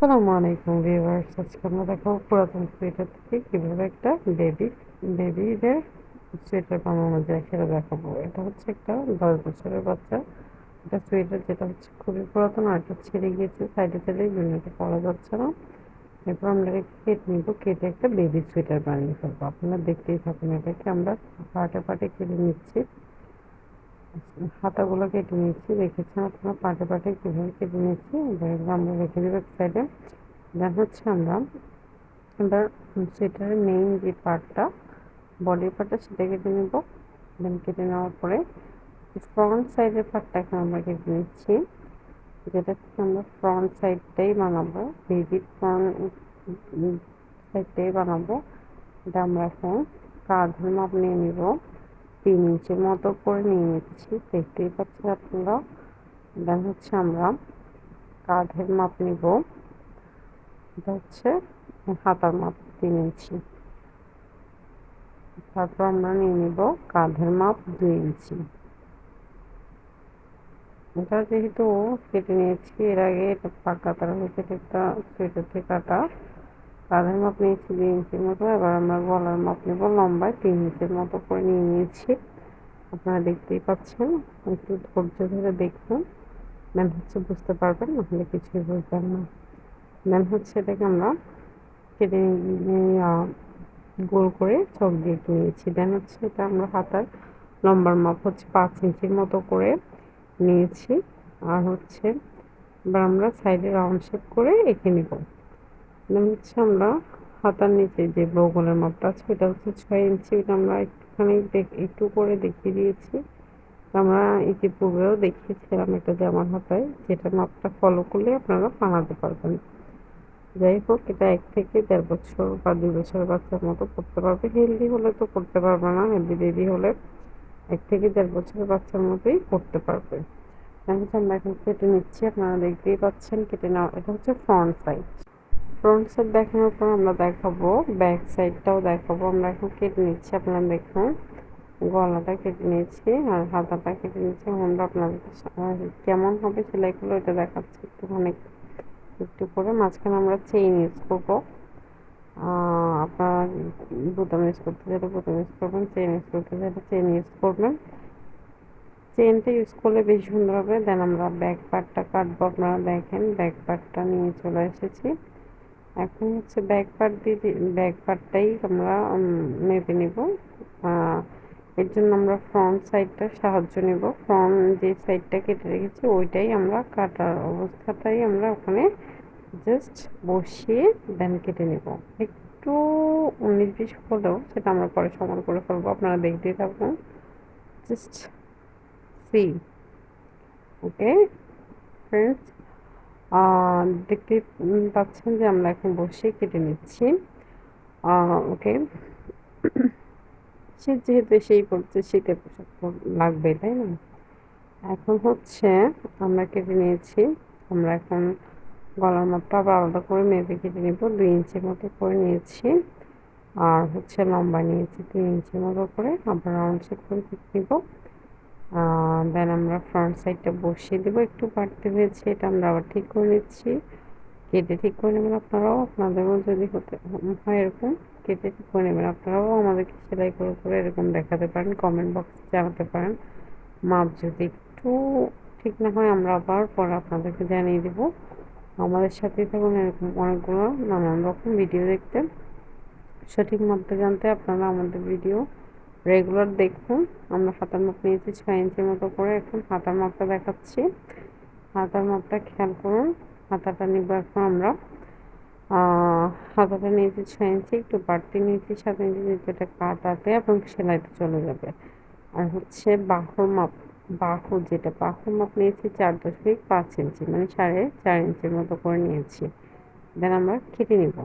আসসালামু আলাইকুম ভিউয়ার্স, আজকে আমরা দেখাবো পুরাতন সোয়েটার থেকে কিভাবে একটা বেবিদের সোয়েটার বানানো যায় সেটা দেখাবো। এটা হচ্ছে একটা 10 বছরের বাচ্চা একটা সোয়েটার, যেটা হচ্ছে খুবই পুরাতন আর এটা ছিঁড়ে গিয়েছে, সাইডে সাইডে দুনিয়াতে পরা যাচ্ছে না। এরপর আমরা এটাকে কেটে নিবো, কেটে একটা বেবি সোয়েটার বানিয়ে ফেলবো। আপনারা দেখতেই থাকুন, এটাকে আমরা পার্টে পার্টে কেটে নিচ্ছি, হাতাগুলো কেটে নিচ্ছি। দেখেছেন আপনারা পার্টে পার্টে কিভাবে কেটে নিচ্ছি। এবার আমরা রেখে দেবো এক সাইডে। দেন হচ্ছে আমরা এবার সোয়েটারের মেইন যে পার্টটা, বডি পার্টটা, সেটা কেটে নেব। দেন কেটে নেওয়ার পরে ফ্রন্ট সাইডের পার্টটা এখন আমরা কেটে নিচ্ছি, যেটা থেকে আমরা ফ্রন্ট সাইডটাই বানাবো, বেবির ফ্রন্ট সাইডটাই বানাবো। এটা আমরা এখন কাঁধের মাপ নিয়ে নিব, 3 ইঞ্চির মতো করে নিয়ে নিচ্ছি, দেখতেই পাচ্ছেন আপনারা। দেন হচ্ছে আমরা কাঁধের মাপ নিব, এটা হচ্ছে হাতার মাপ 3 ইঞ্চি। তারপর আমরা নিয়ে নিব কাঁধের মাপ 2 ইঞ্চি। এটা যেহেতু কেটে নিয়েছি এর আগে, এটা পাকা তারা হয়েছে, একটা সোয়েটার থেকে কাটা। কাঁধের মাপ নিয়েছি 2 ইঞ্চির মতো। এবার আমরা গলার মাপ নেব, লম্বায় 3 ইঞ্চির মতো করে নিয়ে নিয়েছি। আপনারা দেখতেই পাচ্ছেন, একটু ধৈর্য ধরে দেখুন, দেন হচ্ছে বুঝতে পারবেন, নাহলে কিছুই বুঝবেন না। দেন হচ্ছে এটাকে আমরা কেটে গোল করে চক দিয়ে নিয়েছি। দেন হচ্ছে এটা আমরা হাতার লম্বার মাপ হচ্ছে 5 ইঞ্চির মতো করে নিয়েছি। আর হচ্ছে এবার আমরা সাইডে রাউন্ড শেপ করে এঁকে নিব। দেন হচ্ছে আমরা হাতার নিচে যে বগলের মাপটা আছে এটা হচ্ছে 6 ইঞ্চি। এটা আমরা একটুখানি একটু করে দেখিয়ে দিয়েছি। আমরা ইতিপূর্বেও দেখিয়েছিলাম একটা জামার হাতায়, যেটা মাপটা ফলো করলে আপনারা বানাতে পারবেন। যাই হোক, এটা 1 থেকে 1.5 বছর বা 2 বছরের বাচ্চার মতো পড়তে পারবে। হেলদি হলে তো পড়তে পারবে না, হেলদি বেবি হলে 1 থেকে 1.5 বছরের বাচ্চার মতোই পড়তে পারবে। হচ্ছে আমরা এখন কেটে নিচ্ছি, আপনারা দেখতেই পাচ্ছেন কেটে নেওয়া। এটা হচ্ছে ফ্রন্ট সাইড। ফ্রন্ট সাইড দেখানোর পর আমরা দেখাবো ব্যাক সাইডটাও দেখাবো। আমরা এখন কেটে নিচ্ছি, আপনারা দেখুন। গলাটা কেটে নিয়েছি আর হাতাটা কেটে নিচ্ছি। আমরা আপনাদেরকে কেমন হবে সেলাইগুলো এটা দেখাচ্ছি একটুখানি একটু করে। মাঝখানে আমরা চেইন ইউজ করবো। আপনারা বোতাম ইউজ করতে চাইলে বোতাম ইউজ করবেন, চেইন ইউজ করতে চাইলে চেইন ইউজ করবেন। চেইনটা ইউজ করলে বেশি সুন্দর হবে। দেন আমরা ব্যাক পার্টটা কাটবো। আপনারা দেখেন ব্যাক পার্টটা নিয়ে চলে এসেছি। এখন হচ্ছে ব্যাক পার্টটাই আমরা মেপে নিব। এর জন্য আমরা ফ্রন্ট সাইডটার সাহায্য নেব। ফ্রন্ট যে সাইডটা কেটে রেখেছি ওইটাই আমরা কাটার অবস্থাটাই আমরা ওখানে জাস্ট বসিয়ে দেন কেটে নেব। একটু 19-20 হলেও সেটা আমরা পরে সমান করে ফেলবো, আপনারা দেখতেই থাকুন। Just see. ওকে ফ্রেন্ডস, দেখতে পাচ্ছেন যে আমরা এখন বসে কেটে নিচ্ছি। ওকে, শীত যেহেতু এসেই পড়ছে, শীতের পোশাক লাগবে, তাই না? এখন হচ্ছে আমরা কেটে নিয়েছি। আমরা এখন গলার মাপটা আবার আলাদা করে মেপে কেটে নেব। 2 ইঞ্চির মতো করে নিয়েছি। আর হচ্ছে লম্বা নিয়েছি 3 ইঞ্চির মতো করে। আবার রাউন্ড শেপ করে কেটে নিব। দেন আমরা ফ্রন্ট সাইডটা বসিয়ে দেবো। একটু বাড়তে হয়েছে, এটা আমরা আবার ঠিক করে নিচ্ছি। কেটে ঠিক করে নেবেন আপনারাও, আপনাদেরও যদি হতে হয় এরকম কেটে ঠিক করে নেবেন। আপনারাও আমাদেরকে সেলাই করে করে এরকম দেখাতে পারেন, কমেন্ট বক্সে জানাতে পারেন। মাপ যদি একটু ঠিক না হয় আমরা আবার পরে আপনাদেরকে জানিয়ে দেবো। আমাদের সাথেই থাকুন এরকম অনেকগুলো নানান রকম ভিডিও দেখতে। সঠিক মাপটা জানতে আপনারা আমাদের ভিডিও রেগুলার দেখুন। আমরা হাতার মাপ নিয়েছি 6 ইঞ্চির মতো করে। এখন হাতার মাপটা দেখাচ্ছি। হাতার মাপটা খেয়াল করুন। হাতাটা নিব এখন আমরা। হাতাটা নিয়েছি 6 ইঞ্চি, একটু বাড়তি নিয়েছি 7 ইঞ্চি, যেহেতু এটা কাটাতে এবং সেলাইতে চলে যাবে। আর হচ্ছে বাহুর মাপ, বাহুর মাপ নিয়েছি 4.5 ইঞ্চি, মানে 4.5 ইঞ্চির মতো করে নিয়েছি। দেন আমরা কেটে নিব।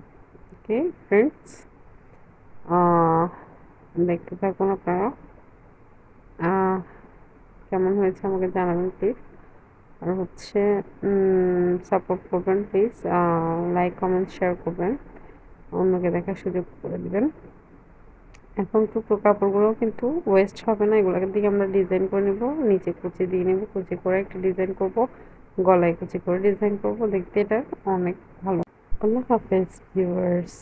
ওকে ফ্রেন্ডস, দেখতে থাকুন আপনারা। কেমন হয়েছে আমাকে জানাবেন প্লিজ। আর হচ্ছে সাপোর্ট করবেন প্লিজ, লাইক কমেন্ট শেয়ার করবেন, অন্যকে দেখার সুযোগ করে দেবেন। এখন টুকরো কাপড়গুলো কিন্তু ওয়েস্ট হবে না, এগুলোকে দিকে আমরা ডিজাইন করে নেব। নিচে কুচি দিয়ে নেব, কুচি করে একটা ডিজাইন করব, গলায় কুচি করে ডিজাইন করব। দেখতে এটা অনেক ভালো। আল্লাহ হাফেজ ভিউয়ার্স।